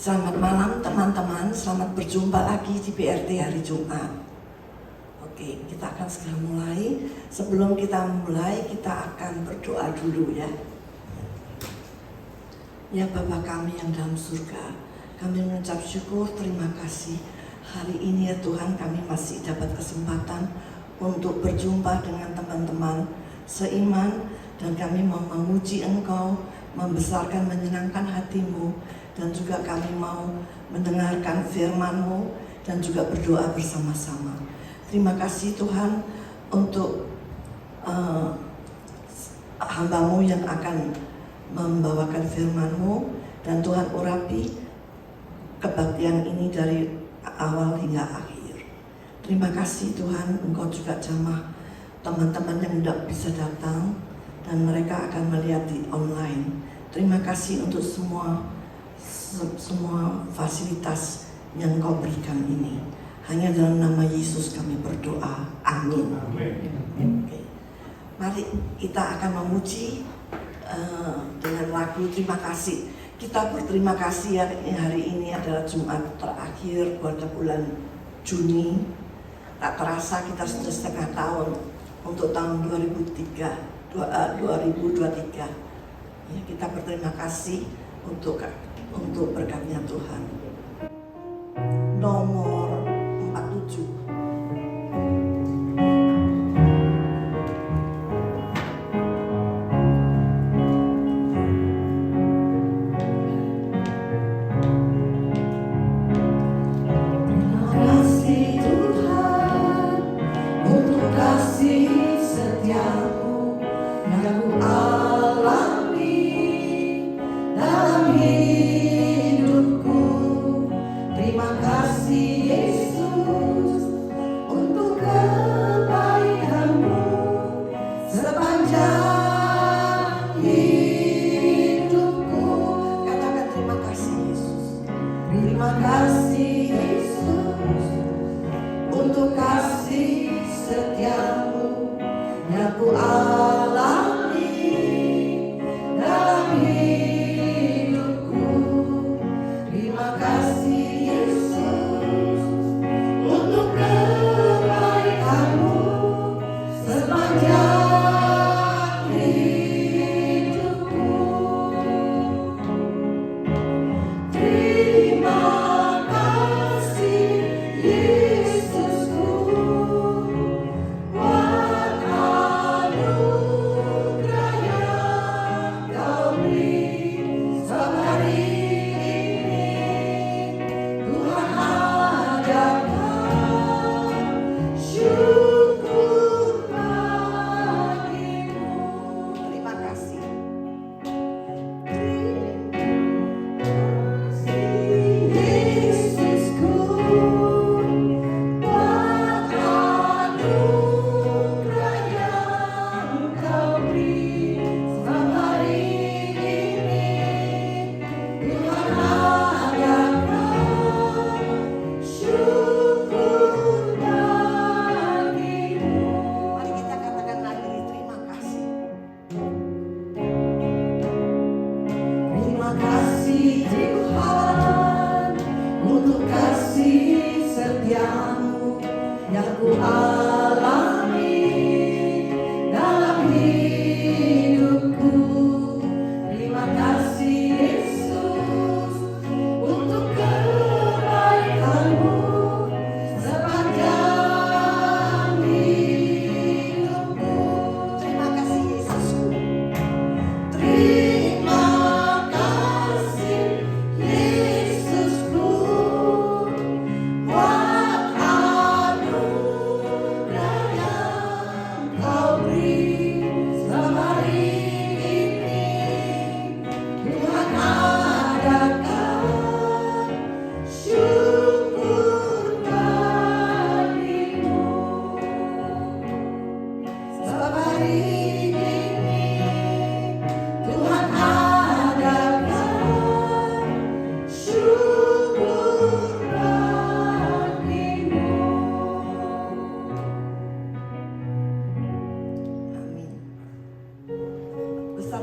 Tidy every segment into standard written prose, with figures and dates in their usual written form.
Selamat malam teman-teman, selamat berjumpa lagi di BRT hari Jumat. Oke, kita akan segera mulai. Sebelum kita mulai, kita akan berdoa dulu ya. Ya Bapa kami yang dalam surga, kami mengucap syukur, terima kasih. Hari ini ya Tuhan, kami masih dapat kesempatan untuk berjumpa dengan teman-teman seiman, dan kami mau memuji Engkau, membesarkan, menyenangkan hatimu, dan juga kami mau mendengarkan firman-Mu dan juga berdoa bersama-sama. Terima kasih Tuhan untuk hamba-Mu yang akan membawakan firman-Mu, dan Tuhan urapi kebaktian ini dari awal hingga akhir. Terima kasih Tuhan, Engkau juga jamah teman-teman yang tidak bisa datang dan mereka akan melihat di online. Terima kasih untuk semua fasilitas yang Kau berikan ini. Hanya dalam nama Yesus kami berdoa. Amin. Okay. Mari kita akan memuji dengan lagu terima kasih. Kita berterima kasih ya, hari ini adalah Jumat terakhir pada bulan Juni. Tak terasa kita sudah setengah tahun untuk tahun 2023. Ya, kita berterima kasih untuk berkatnya Tuhan. Nomor 47.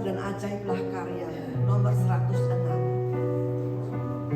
Dan ajaiblah karya nomor 106.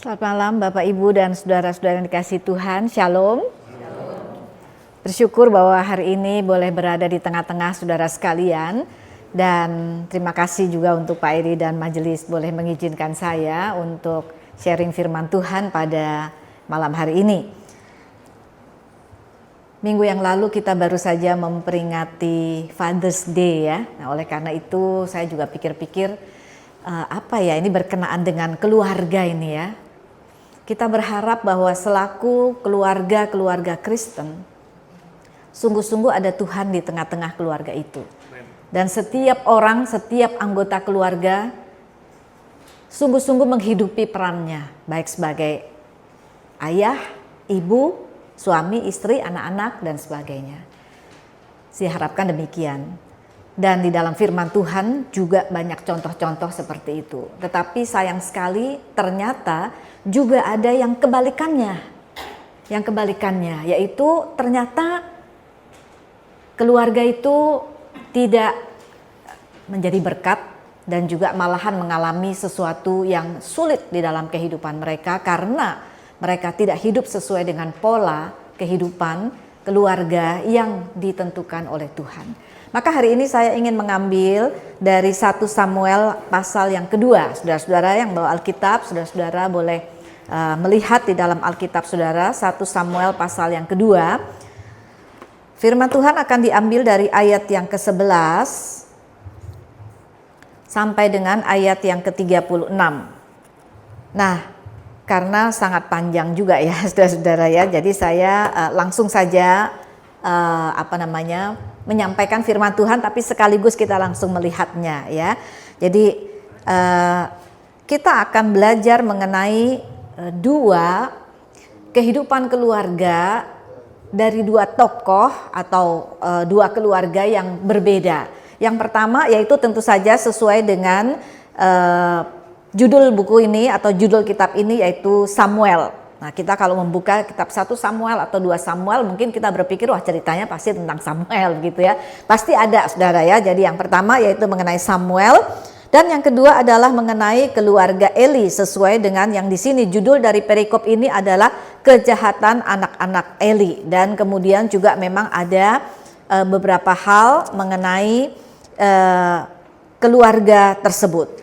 Selamat malam Bapak Ibu dan saudara-saudara yang dikasihi Tuhan, Shalom. Bersyukur bahwa hari ini boleh berada di tengah-tengah saudara sekalian. Dan terima kasih juga untuk Pak Eri dan majelis boleh mengizinkan saya untuk sharing firman Tuhan pada malam hari ini. Minggu yang lalu kita baru saja memperingati Father's Day ya. Nah, oleh karena itu saya juga pikir-pikir ini berkenaan dengan keluarga ini ya. Kita berharap bahwa selaku keluarga Kristen, sungguh-sungguh ada Tuhan di tengah-tengah keluarga itu. Dan setiap orang, setiap anggota keluarga sungguh-sungguh menghidupi perannya, baik sebagai ayah, ibu, suami, istri, anak-anak, dan sebagainya. Saya harapkan demikian. Dan di dalam firman Tuhan juga banyak contoh-contoh seperti itu. Tetapi sayang sekali ternyata juga ada yang kebalikannya. Yang kebalikannya yaitu ternyata keluarga itu tidak menjadi berkat dan juga malahan mengalami sesuatu yang sulit di dalam kehidupan mereka karena mereka tidak hidup sesuai dengan pola kehidupan keluarga yang ditentukan oleh Tuhan. Maka hari ini saya ingin mengambil dari 1 Samuel pasal yang kedua. Saudara-saudara yang bawa Alkitab, saudara-saudara boleh melihat di dalam Alkitab saudara, 1 Samuel pasal yang kedua, firman Tuhan akan diambil dari ayat yang ke-11 sampai dengan ayat yang ke-36. Nah, karena sangat panjang juga ya saudara-saudara ya, jadi saya langsung saja menyampaikan firman Tuhan, tapi sekaligus kita langsung melihatnya ya. Jadi kita akan belajar mengenai dua kehidupan keluarga dari dua tokoh atau dua keluarga yang berbeda. Yang pertama yaitu tentu saja sesuai dengan judul buku ini atau judul kitab ini, yaitu Samuel. Nah, kita kalau membuka kitab 1 Samuel atau 2 Samuel, mungkin kita berpikir wah ceritanya pasti tentang Samuel gitu ya. Pasti ada saudara ya. Jadi yang pertama yaitu mengenai Samuel, dan yang kedua adalah mengenai keluarga Eli, sesuai dengan yang di sini judul dari perikop ini adalah kejahatan anak-anak Eli. Dan kemudian juga memang ada beberapa hal mengenai keluarga tersebut.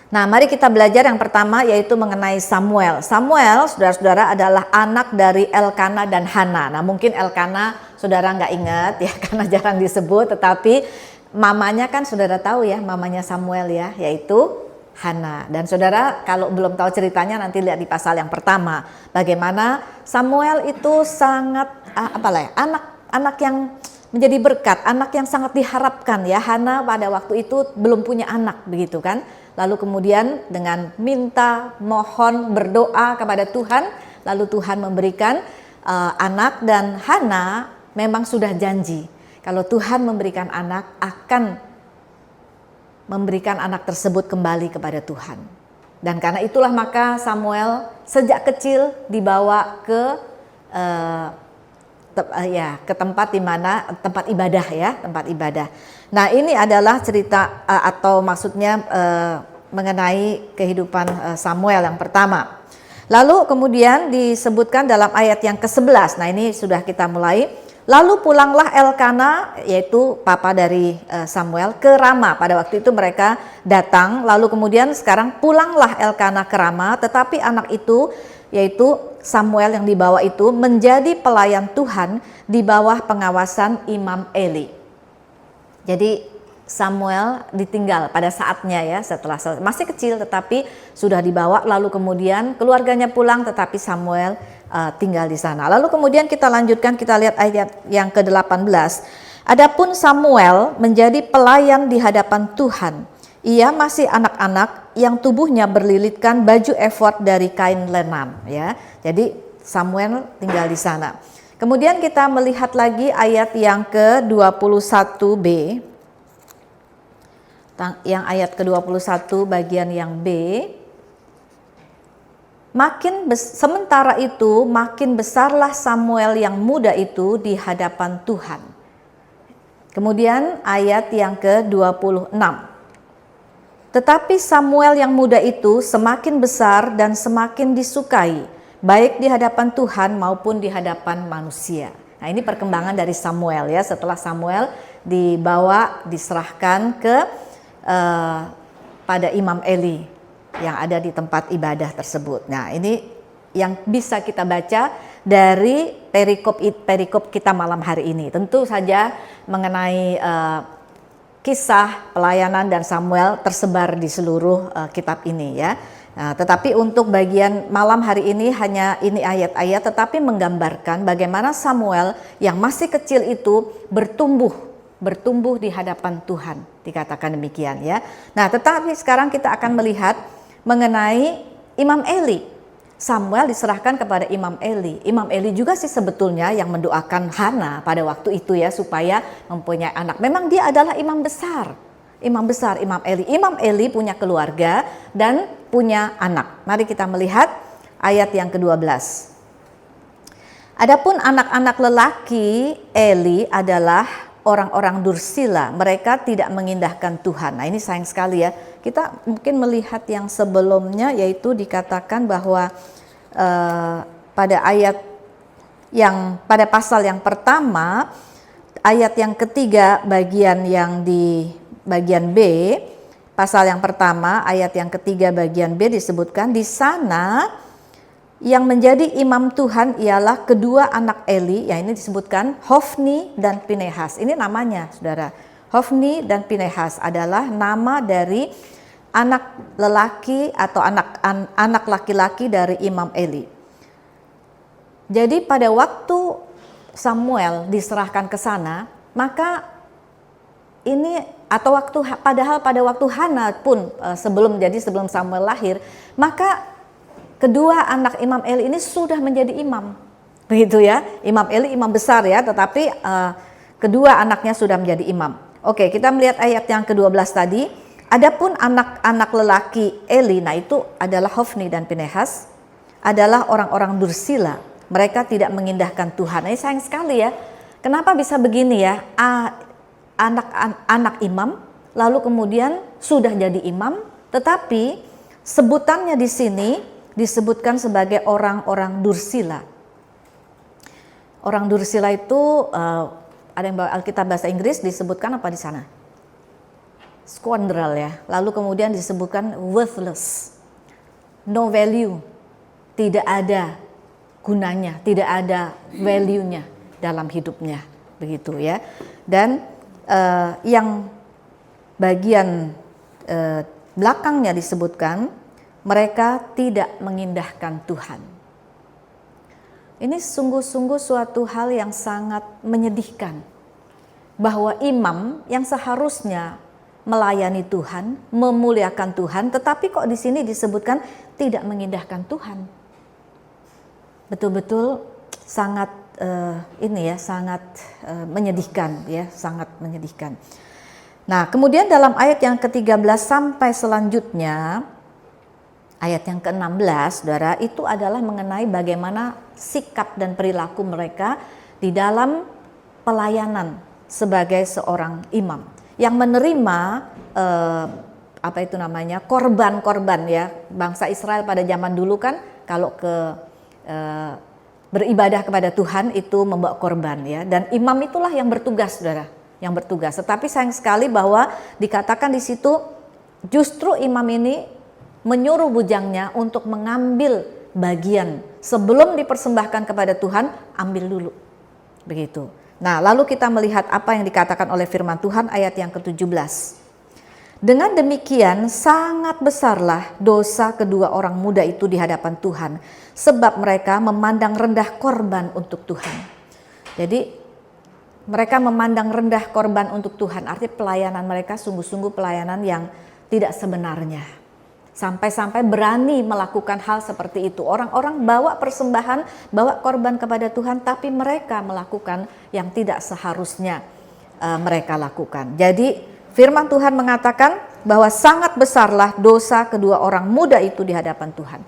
Nah, mari kita belajar yang pertama yaitu mengenai Samuel. Samuel, saudara-saudara, adalah anak dari Elkana dan Hana. Nah, mungkin Elkana saudara nggak ingat ya karena jarang disebut, tetapi mamanya kan saudara tahu ya, mamanya Samuel ya, yaitu Hana. Dan saudara kalau belum tahu ceritanya nanti lihat di pasal yang pertama. Bagaimana Samuel itu sangat anak yang menjadi berkat, anak yang sangat diharapkan ya. Hana pada waktu itu belum punya anak begitu kan. Lalu kemudian dengan minta, mohon, berdoa kepada Tuhan, lalu Tuhan memberikan anak, dan Hana memang sudah janji kalau Tuhan memberikan anak akan memberikan anak tersebut kembali kepada Tuhan. Dan karena itulah maka Samuel sejak kecil dibawa ke tempat di mana tempat ibadah ya, tempat ibadah. Nah, ini adalah cerita atau maksudnya mengenai kehidupan Samuel yang pertama. Lalu kemudian disebutkan dalam ayat yang ke-11. Nah, ini sudah kita mulai. Lalu pulanglah Elkana, yaitu papa dari Samuel, ke Rama. Pada waktu itu mereka datang. Lalu kemudian sekarang pulanglah Elkana ke Rama, tetapi anak itu yaitu Samuel yang dibawa itu menjadi pelayan Tuhan di bawah pengawasan Imam Eli. Jadi Samuel ditinggal pada saatnya ya, setelah masih kecil tetapi sudah dibawa, lalu kemudian keluarganya pulang tetapi Samuel tinggal di sana. Lalu kemudian kita lanjutkan, kita lihat ayat yang ke-18. Adapun Samuel menjadi pelayan di hadapan Tuhan. Ia masih anak-anak yang tubuhnya berlilitkan baju efod dari kain lenan ya. Jadi Samuel tinggal di sana. Kemudian kita melihat lagi ayat yang ke-21b. Yang ayat ke-21 bagian yang B. Sementara itu makin besarlah Samuel yang muda itu di hadapan Tuhan. Kemudian ayat yang ke-26. Tetapi Samuel yang muda itu semakin besar dan semakin disukai, baik di hadapan Tuhan maupun di hadapan manusia. Nah, ini perkembangan dari Samuel ya, setelah Samuel diserahkan ke pada Imam Eli yang ada di tempat ibadah tersebut. Nah, ini yang bisa kita baca dari perikop kita malam hari ini. Tentu saja mengenai kisah pelayanan dan Samuel tersebar di seluruh kitab ini ya. Nah, tetapi untuk bagian malam hari ini hanya ini ayat-ayat, tetapi menggambarkan bagaimana Samuel yang masih kecil itu bertumbuh di hadapan Tuhan, dikatakan demikian ya. Nah, tetapi sekarang kita akan melihat mengenai Imam Eli. Samuel diserahkan kepada Imam Eli. Imam Eli juga sih sebetulnya yang mendoakan Hana pada waktu itu ya, supaya mempunyai anak. Memang dia adalah imam besar Imam Eli. Imam Eli punya keluarga dan punya anak. Mari kita melihat ayat yang ke-12. Adapun anak-anak lelaki Eli adalah orang-orang dursila, mereka tidak mengindahkan Tuhan. Nah, ini sayang sekali ya. Kita mungkin melihat yang sebelumnya, yaitu dikatakan bahwa pada pada pasal yang pertama, ayat yang ketiga bagian yang di bagian B, pasal yang pertama ayat yang ketiga bagian B disebutkan di sana Yang menjadi imam Tuhan ialah kedua anak Eli, ya ini disebutkan Hofni dan Pinehas. Ini namanya, saudara. Hofni dan Pinehas adalah nama dari anak lelaki atau anak laki-laki dari Imam Eli. Jadi pada waktu Samuel diserahkan ke sana, maka ini atau padahal pada waktu Hana pun sebelum Samuel lahir, maka kedua anak Imam Eli ini sudah menjadi imam, begitu ya. Imam Eli imam besar ya, tetapi kedua anaknya sudah menjadi imam. Oke, kita melihat ayat yang ke-12 tadi. Adapun anak-anak lelaki Eli, nah itu adalah Hofni dan Pinehas, adalah orang-orang dursila. Mereka tidak mengindahkan Tuhan. Ini sayang sekali ya. Kenapa bisa begini ya? Anak imam, lalu kemudian sudah jadi imam, tetapi sebutannya di sini disebutkan sebagai orang-orang dursila. Orang dursila itu ada yang bawa Alkitab bahasa Inggris disebutkan apa di sana? Scoundrel ya. Lalu kemudian disebutkan worthless, no value, tidak ada gunanya, tidak ada value-nya dalam hidupnya, begitu ya. Dan yang bagian belakangnya disebutkan mereka tidak mengindahkan Tuhan. Ini sungguh-sungguh suatu hal yang sangat menyedihkan. Bahwa imam yang seharusnya melayani Tuhan, memuliakan Tuhan, tetapi kok di sini disebutkan tidak mengindahkan Tuhan. Betul-betul sangat sangat menyedihkan ya, sangat menyedihkan. Nah, kemudian dalam ayat yang ke-13 sampai selanjutnya, ayat yang ke-16, saudara, itu adalah mengenai bagaimana sikap dan perilaku mereka di dalam pelayanan sebagai seorang imam yang menerima korban-korban ya. Bangsa Israel pada zaman dulu kan kalau beribadah kepada Tuhan itu membawa korban ya, dan imam itulah yang bertugas, saudara, yang bertugas. Tetapi sayang sekali bahwa dikatakan di situ justru imam ini menyuruh bujangnya untuk mengambil bagian sebelum dipersembahkan kepada Tuhan, ambil dulu. Begitu. Nah, lalu kita melihat apa yang dikatakan oleh firman Tuhan ayat yang ke-17. Dengan demikian sangat besarlah dosa kedua orang muda itu di hadapan Tuhan, sebab mereka memandang rendah korban untuk Tuhan. Jadi mereka memandang rendah korban untuk Tuhan, arti pelayanan mereka sungguh-sungguh pelayanan yang tidak sebenarnya. Sampai-sampai berani melakukan hal seperti itu. Orang-orang bawa persembahan, bawa korban kepada Tuhan, tapi mereka melakukan yang tidak seharusnya mereka lakukan. Jadi firman Tuhan mengatakan bahwa sangat besarlah dosa kedua orang muda itu di hadapan Tuhan.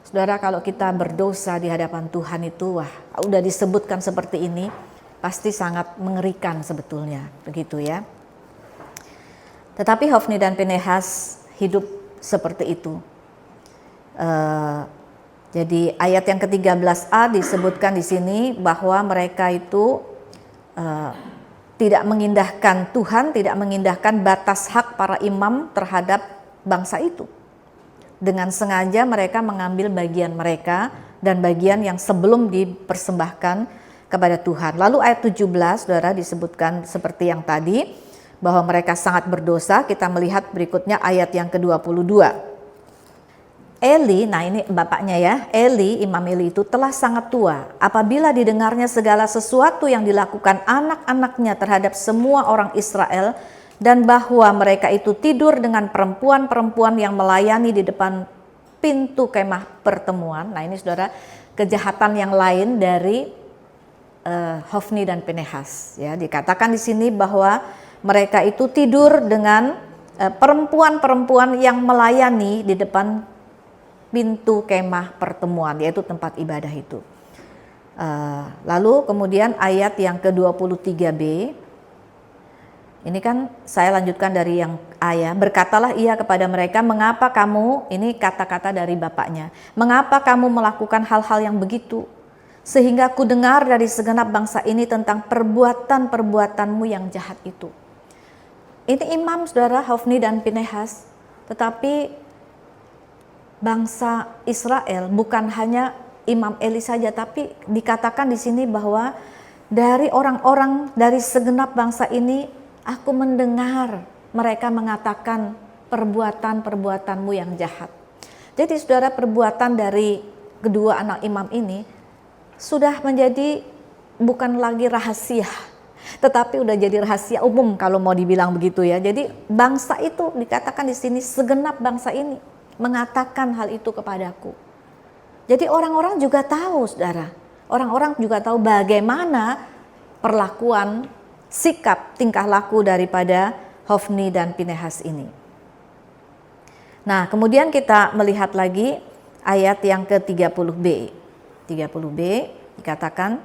Saudara, kalau kita berdosa di hadapan Tuhan itu, udah disebutkan seperti ini, pasti sangat mengerikan sebetulnya, begitu ya. Tetapi Hofni dan Pinehas hidup seperti itu. Jadi ayat yang ke-13a disebutkan di sini bahwa mereka itu tidak mengindahkan Tuhan, tidak mengindahkan batas hak para imam terhadap bangsa itu. Dengan sengaja mereka mengambil bagian mereka dan bagian yang sebelum dipersembahkan kepada Tuhan. Lalu ayat 17, saudara, disebutkan seperti yang tadi, bahwa mereka sangat berdosa. Kita melihat berikutnya ayat yang ke-22. Eli, nah ini bapaknya ya, Eli, Imam Eli itu telah sangat tua. Apabila didengarnya segala sesuatu yang dilakukan anak-anaknya terhadap semua orang Israel, dan bahwa mereka itu tidur dengan perempuan-perempuan yang melayani di depan pintu kemah pertemuan. Nah ini saudara, kejahatan yang lain dari Hofni dan Pinehas. Ya, dikatakan di sini bahwa mereka itu tidur dengan perempuan-perempuan yang melayani di depan pintu kemah pertemuan, yaitu tempat ibadah itu. Lalu kemudian ayat yang ke-23b, ini kan saya lanjutkan dari yang ayah. Berkatalah ia kepada mereka, mengapa kamu, ini kata-kata dari bapaknya, mengapa kamu melakukan hal-hal yang begitu? Sehingga ku dengar dari segenap bangsa ini tentang perbuatan-perbuatanmu yang jahat itu. Ini imam, saudara, Hofni dan Pinehas, tetapi bangsa Israel bukan hanya Imam Eli saja, tapi dikatakan di sini bahwa dari orang-orang dari segenap bangsa ini aku mendengar mereka mengatakan perbuatan-perbuatanmu yang jahat. Jadi saudara, perbuatan dari kedua anak imam ini sudah menjadi bukan lagi rahasia, tetapi udah jadi rahasia umum kalau mau dibilang begitu ya. Jadi bangsa itu dikatakan di sini, segenap bangsa ini mengatakan hal itu kepadaku. Jadi orang-orang juga tahu, saudara. Orang-orang juga tahu bagaimana perlakuan, sikap, tingkah laku daripada Hofni dan Pinehas ini. Nah, kemudian kita melihat lagi ayat yang ke-30b. 30b dikatakan,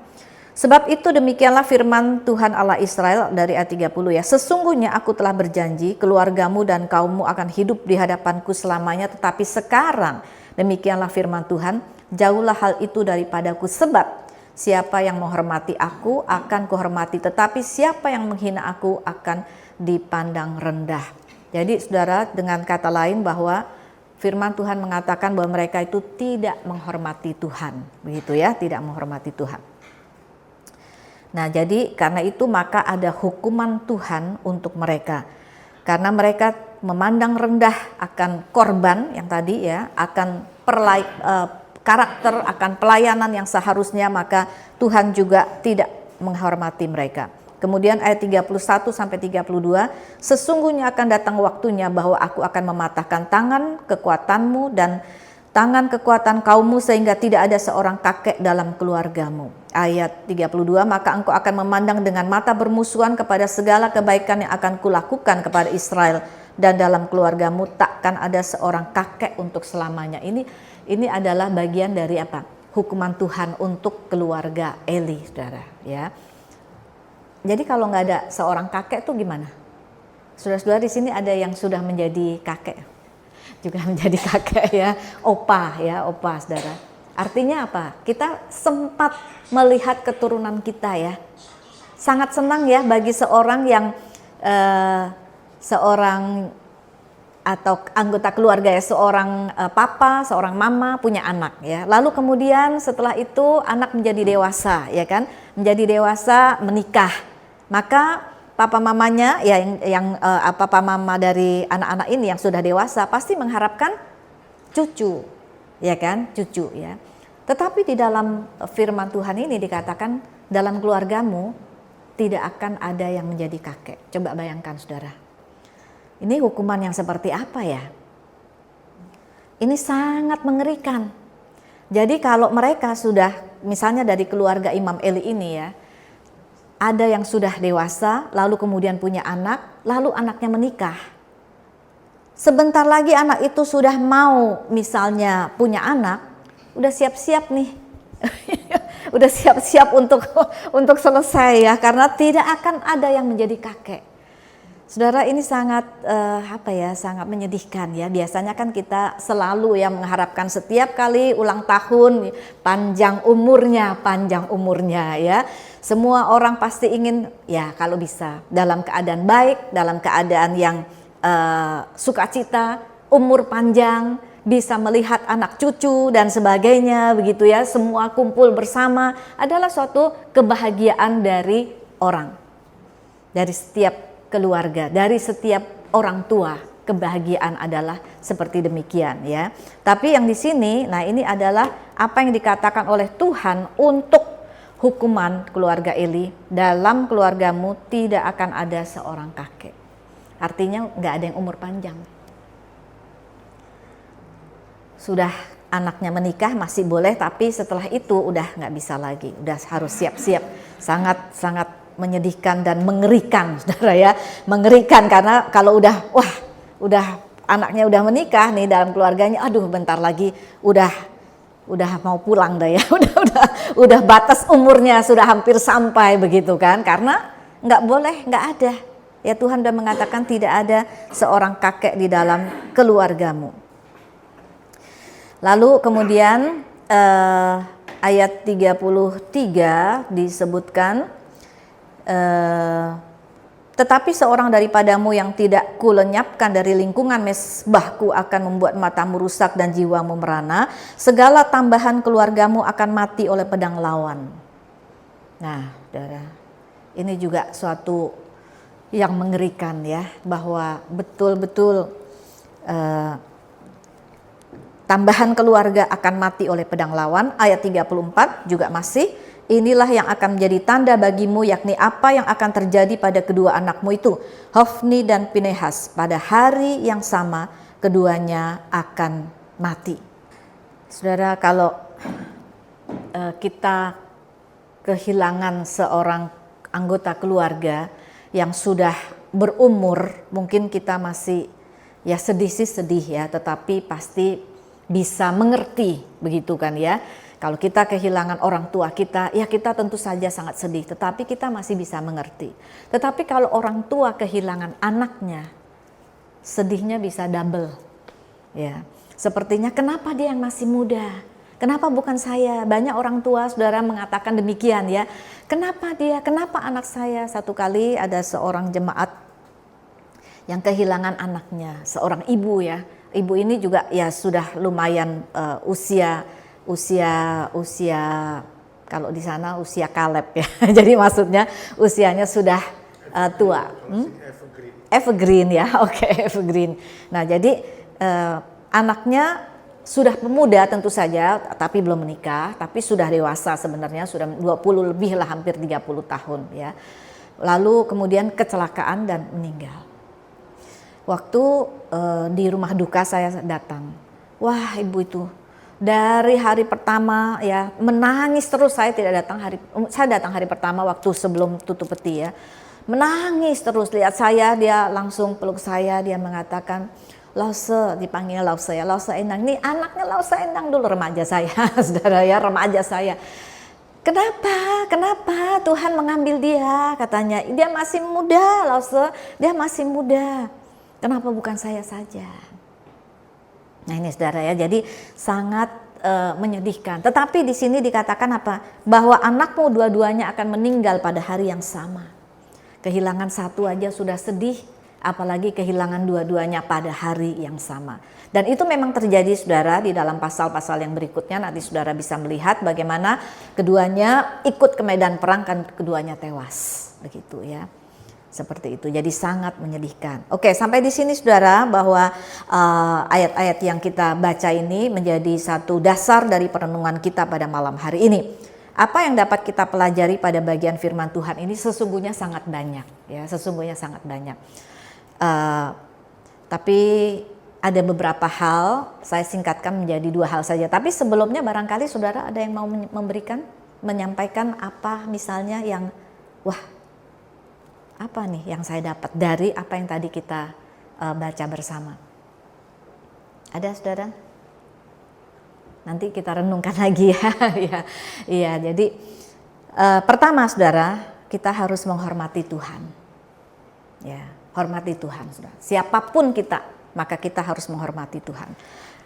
sebab itu demikianlah firman Tuhan Allah Israel dari ayat 30 ya. Sesungguhnya aku telah berjanji keluargamu dan kaummu akan hidup di hadapanku selamanya. Tetapi sekarang demikianlah firman Tuhan, jauhlah hal itu daripadaku. Sebab siapa yang menghormati aku akan kuhormati. Tetapi siapa yang menghina aku akan dipandang rendah. Jadi saudara, dengan kata lain bahwa firman Tuhan mengatakan bahwa mereka itu tidak menghormati Tuhan. Begitu ya, tidak menghormati Tuhan. Nah, jadi karena itu maka ada hukuman Tuhan untuk mereka. Karena mereka memandang rendah akan korban yang tadi ya, akan karakter, akan pelayanan yang seharusnya, maka Tuhan juga tidak menghormati mereka. Kemudian ayat 31 sampai 32, sesungguhnya akan datang waktunya bahwa aku akan mematahkan tangan kekuatanmu dan tangan kekuatan kaummu sehingga tidak ada seorang kakek dalam keluargamu. Ayat 32, maka engkau akan memandang dengan mata bermusuhan kepada segala kebaikan yang akan kulakukan kepada Israel, dan dalam keluargamu takkan ada seorang kakek untuk selamanya. Ini adalah bagian dari apa? Hukuman Tuhan untuk keluarga Eli, saudara ya. Jadi kalau nggak ada seorang kakek tuh gimana? Saudara-saudara, di sini ada yang sudah menjadi kakek, juga menjadi kakek ya, opa saudara. Artinya apa? Kita sempat melihat keturunan kita ya. Sangat senang ya bagi seorang yang seorang atau anggota keluarga ya, seorang papa, seorang mama punya anak ya. Lalu kemudian setelah itu anak menjadi dewasa ya kan, menjadi dewasa menikah. Maka papa mamanya ya papa mama dari anak-anak ini yang sudah dewasa pasti mengharapkan cucu, ya kan, cucu ya. Tetapi di dalam firman Tuhan ini dikatakan dalam keluargamu tidak akan ada yang menjadi kakek. Coba bayangkan saudara. Ini hukuman yang seperti apa ya? Ini sangat mengerikan. Jadi kalau mereka sudah misalnya dari keluarga Imam Eli ini ya, ada yang sudah dewasa, lalu kemudian punya anak, lalu anaknya menikah. Sebentar lagi anak itu sudah mau misalnya punya anak, udah siap-siap nih. Udah siap-siap untuk selesai ya, karena tidak akan ada yang menjadi kakek. Saudara, ini sangat sangat menyedihkan ya. Biasanya kan kita selalu ya mengharapkan setiap kali ulang tahun panjang umurnya ya. Semua orang pasti ingin ya kalau bisa dalam keadaan baik, dalam keadaan yang sukacita, umur panjang, bisa melihat anak cucu dan sebagainya begitu ya. Semua kumpul bersama adalah suatu kebahagiaan dari orang, dari setiap keluarga, dari setiap orang tua. Kebahagiaan adalah seperti demikian ya. Tapi yang di sini, nah ini adalah apa yang dikatakan oleh Tuhan untuk hukuman keluarga Eli. Dalam keluargamu tidak akan ada seorang kakek. Artinya nggak ada yang umur panjang. Sudah anaknya menikah masih boleh, tapi setelah itu udah nggak bisa lagi, udah harus siap-siap. Sangat menyedihkan dan mengerikan, saudara ya, mengerikan karena kalau udah anaknya udah menikah nih dalam keluarganya, aduh bentar lagi udah mau pulang dah ya, udah batas umurnya sudah hampir sampai begitu kan, karena nggak boleh, nggak ada ya, Tuhan sudah mengatakan tidak ada seorang kakek di dalam keluargamu. Lalu kemudian ayat 33 disebutkan Tetapi seorang daripadamu yang tidak kulenyapkan dari lingkungan mesbahku akan membuat matamu rusak dan jiwamu merana. Segala tambahan keluargamu akan mati oleh pedang lawan. Nah, saudara, ini juga suatu yang mengerikan ya, bahwa betul-betul tambahan keluarga akan mati oleh pedang lawan. Ayat 34 juga masih, inilah yang akan menjadi tanda bagimu, yakni apa yang akan terjadi pada kedua anakmu itu, Hofni dan Pinehas. Pada hari yang sama keduanya akan mati. Saudara, kalau kita kehilangan seorang anggota keluarga yang sudah berumur, mungkin kita masih ya sedih sih sedih ya, tetapi pasti bisa mengerti, begitu kan ya. Kalau kita kehilangan orang tua kita, ya kita tentu saja sangat sedih, tetapi kita masih bisa mengerti. Tetapi kalau orang tua kehilangan anaknya, sedihnya bisa double. Ya, sepertinya kenapa dia yang masih muda? Kenapa bukan saya? Banyak orang tua, saudara, mengatakan demikian ya. Kenapa dia? Kenapa anak saya? Satu kali ada seorang jemaat yang kehilangan anaknya, seorang ibu ya. Ibu ini juga ya sudah lumayan usia kalau di sana usia Kaleb ya. Jadi maksudnya usianya sudah tua. Evergreen ya. Oke, evergreen. Nah, jadi anaknya sudah pemuda tentu saja, tapi belum menikah, tapi sudah dewasa sebenarnya, sudah 20 lebih lah, hampir 30 tahun ya. Lalu kemudian kecelakaan dan meninggal. Waktu di rumah duka saya datang, wah ibu itu dari hari pertama ya menangis terus. Saya datang hari pertama waktu sebelum tutup peti ya, menangis terus. Lihat saya, dia langsung peluk saya, dia mengatakan, Lause, dipanggil Lause ya, Lause Endang. Ini anaknya Lause Endang dulu, remaja saya, saudara ya, remaja saya. Kenapa Tuhan mengambil dia? Katanya, dia masih muda, Lause, dia masih muda. Kenapa bukan saya saja? Nah ini saudara ya, jadi sangat menyedihkan. Tetapi di sini dikatakan apa? Bahwa anakmu dua-duanya akan meninggal pada hari yang sama. Kehilangan satu aja sudah sedih, apalagi kehilangan dua-duanya pada hari yang sama. Dan itu memang terjadi saudara di dalam pasal-pasal yang berikutnya. Nanti saudara bisa melihat bagaimana keduanya ikut ke medan perang dan keduanya tewas. Begitu ya. Seperti itu, jadi sangat menyedihkan. Oke, sampai di sini saudara, bahwa ayat-ayat yang kita baca ini menjadi satu dasar dari perenungan kita pada malam hari ini. Apa yang dapat kita pelajari pada bagian firman Tuhan ini sesungguhnya sangat banyak, ya, sesungguhnya sangat banyak. Tapi ada beberapa hal, saya singkatkan menjadi 2 hal saja. Tapi sebelumnya barangkali saudara ada yang mau menyampaikan apa misalnya yang, wah, apa nih yang saya dapat dari apa yang tadi kita baca bersama? Ada saudara? Nanti kita renungkan lagi ya. Iya, jadi pertama saudara, kita harus menghormati Tuhan. Ya, hormati Tuhan saudara. Siapapun kita, maka kita harus menghormati Tuhan.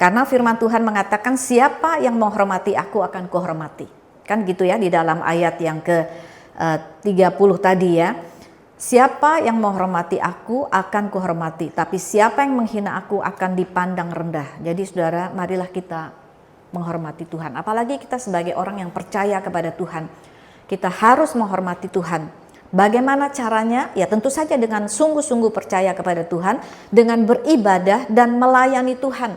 Karena firman Tuhan mengatakan, siapa yang menghormati aku akan kuhormati. Kan gitu ya di dalam ayat yang ke 30 tadi ya. Siapa yang menghormati aku akan kuhormati, tapi siapa yang menghina aku akan dipandang rendah. Jadi saudara, marilah kita menghormati Tuhan. Apalagi kita sebagai orang yang percaya kepada Tuhan, kita harus menghormati Tuhan. Bagaimana caranya? Ya tentu saja dengan sungguh-sungguh percaya kepada Tuhan, dengan beribadah dan melayani Tuhan.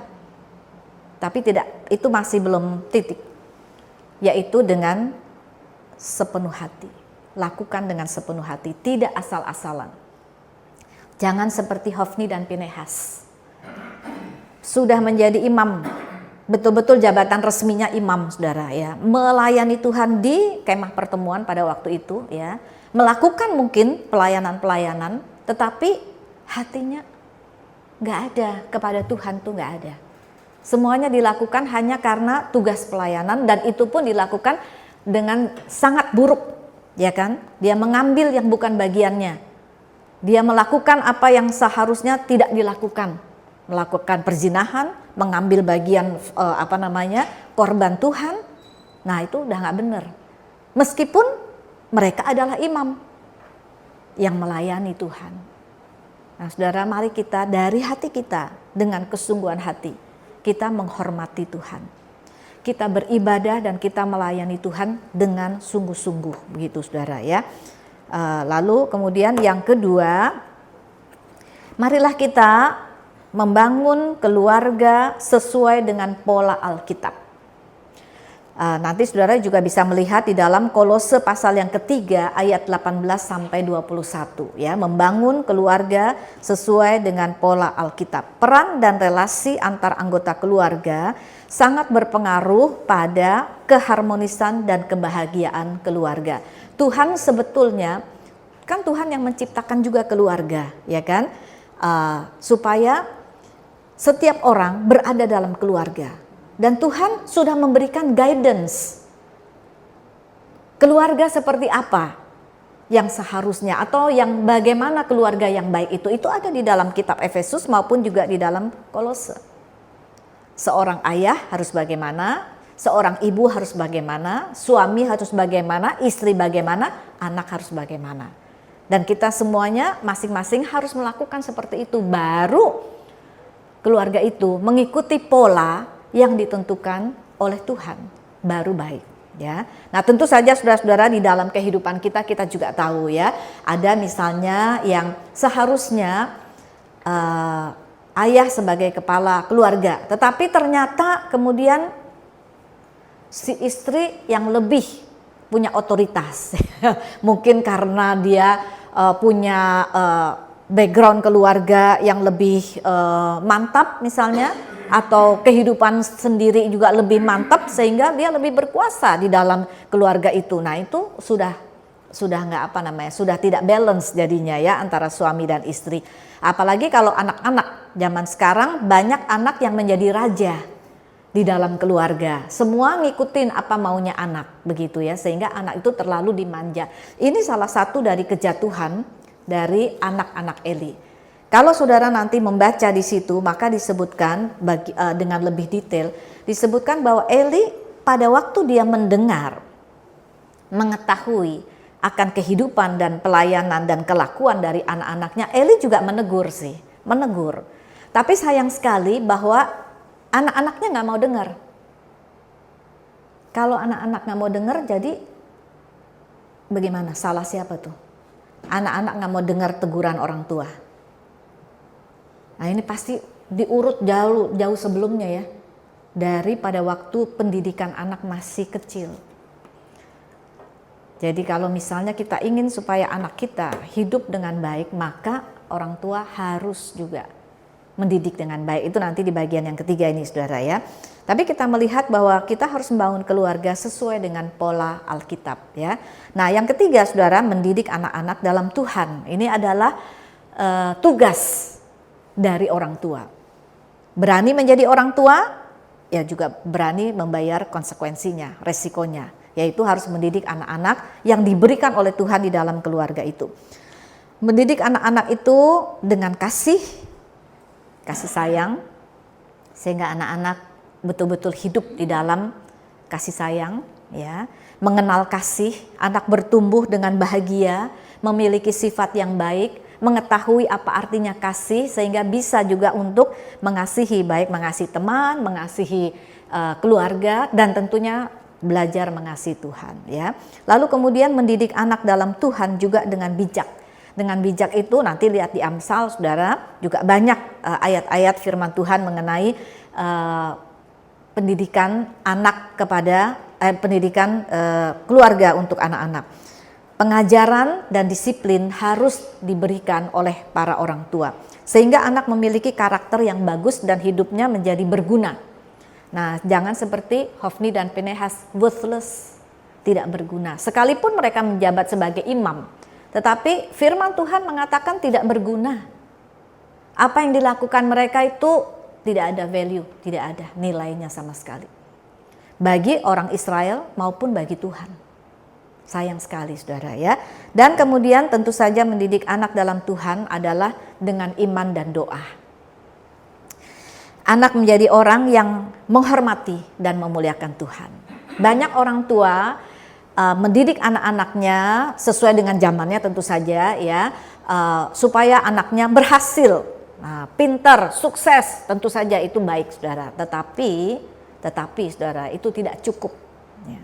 Tapi tidak, itu masih belum titik. Yaitu dengan sepenuh hati. Lakukan dengan sepenuh hati, tidak asal-asalan. Jangan seperti Hofni dan Pinehas. Sudah menjadi imam, betul-betul jabatan resminya imam, saudara ya. Melayani Tuhan di kemah pertemuan pada waktu itu ya. Melakukan mungkin pelayanan-pelayanan, tetapi hatinya nggak ada kepada Tuhan, tuh nggak ada. Semuanya dilakukan hanya karena tugas pelayanan, dan itu pun dilakukan dengan sangat buruk. Ya kan, dia mengambil yang bukan bagiannya. Dia melakukan apa yang seharusnya tidak dilakukan. Melakukan perzinahan, mengambil bagian korban Tuhan. Nah itu udah gak benar. Meskipun mereka adalah imam. yang melayani Tuhan. Nah, saudara, mari kita dari hati kita dengan kesungguhan hati kita menghormati Tuhan. Kita beribadah dan kita melayani Tuhan dengan sungguh-sungguh, begitu saudara ya. Lalu kemudian yang kedua, marilah kita membangun keluarga sesuai dengan pola Alkitab. Nanti saudara juga bisa melihat di dalam Kolose pasal yang ketiga ayat 18 sampai 21 ya, membangun keluarga sesuai dengan pola Alkitab. Peran dan relasi antar anggota keluarga sangat berpengaruh pada keharmonisan dan kebahagiaan keluarga. Tuhan sebetulnya kan Tuhan yang menciptakan juga keluarga, ya kan? Supaya setiap orang berada dalam keluarga. Dan Tuhan sudah memberikan guidance. Keluarga seperti apa yang seharusnya atau yang bagaimana keluarga yang baik itu ada di dalam kitab Efesus maupun juga di dalam Kolose. Seorang ayah harus bagaimana, seorang ibu harus bagaimana, suami harus bagaimana, istri bagaimana, anak harus bagaimana. Dan kita semuanya masing-masing harus melakukan seperti itu, baru keluarga itu mengikuti pola yang ditentukan oleh Tuhan, baru baik ya. Nah, tentu saja saudara-saudara, di dalam kehidupan kita juga tahu ya, ada misalnya yang seharusnya ayah sebagai kepala keluarga, tetapi ternyata kemudian si istri yang lebih punya otoritas. Mungkin karena dia punya background keluarga yang lebih mantap misalnya, atau kehidupan sendiri juga lebih mantap sehingga dia lebih berkuasa di dalam keluarga itu. Nah, itu sudah sudah tidak balance jadinya ya antara suami dan istri. Apalagi kalau anak-anak zaman sekarang, banyak anak yang menjadi raja di dalam keluarga. Semua ngikutin apa maunya anak, begitu ya, sehingga anak itu terlalu dimanja. Ini salah satu dari kejatuhan dari anak-anak Eli. Kalau saudara nanti membaca di situ, maka disebutkan dengan lebih detail, disebutkan bahwa Eli pada waktu dia mendengar, mengetahui akan kehidupan dan pelayanan dan kelakuan dari anak-anaknya, Eli juga menegur. Tapi sayang sekali bahwa anak-anaknya nggak mau dengar. Kalau anak-anak nggak mau dengar, jadi bagaimana? Salah siapa tuh? Anak-anak nggak mau dengar teguran orang tua. Nah, ini pasti diurut jauh sebelumnya ya, daripada waktu pendidikan anak masih kecil. Jadi kalau misalnya kita ingin supaya anak kita hidup dengan baik, maka orang tua harus juga mendidik dengan baik. Itu nanti di bagian yang ketiga ini saudara ya. Tapi kita melihat bahwa kita harus membangun keluarga sesuai dengan pola Alkitab ya. Nah, yang ketiga saudara, mendidik anak-anak dalam Tuhan. Ini adalah tugas dari orang tua. Berani menjadi orang tua, ya juga berani membayar konsekuensinya, resikonya, yaitu harus mendidik anak-anak yang diberikan oleh Tuhan di dalam keluarga itu. Mendidik anak-anak itu dengan kasih sayang, sehingga anak-anak betul-betul hidup di dalam kasih sayang, ya, mengenal kasih, anak bertumbuh dengan bahagia, memiliki sifat yang baik, mengetahui apa artinya kasih, sehingga bisa juga untuk mengasihi, baik mengasihi teman, mengasihi keluarga, dan tentunya belajar mengasihi Tuhan ya. Lalu kemudian mendidik anak dalam Tuhan juga dengan bijak. Dengan bijak itu nanti lihat di Amsal saudara, juga banyak ayat-ayat firman Tuhan mengenai pendidikan anak kepada pendidikan keluarga untuk anak-anak. Pengajaran dan disiplin harus diberikan oleh para orang tua, sehingga anak memiliki karakter yang bagus dan hidupnya menjadi berguna. Nah, jangan seperti Hofni dan Pinehas, worthless, tidak berguna. Sekalipun mereka menjabat sebagai imam, tetapi firman Tuhan mengatakan tidak berguna. Apa yang dilakukan mereka itu tidak ada value, tidak ada nilainya sama sekali. Bagi orang Israel maupun bagi Tuhan. Sayang sekali saudara ya. Dan kemudian tentu saja mendidik anak dalam Tuhan adalah dengan iman dan doa. Anak menjadi orang yang menghormati dan memuliakan Tuhan. Banyak orang tua mendidik anak-anaknya sesuai dengan zamannya tentu saja ya, supaya anaknya berhasil, pintar, sukses, tentu saja itu baik saudara. Tetapi saudara itu tidak cukup ya.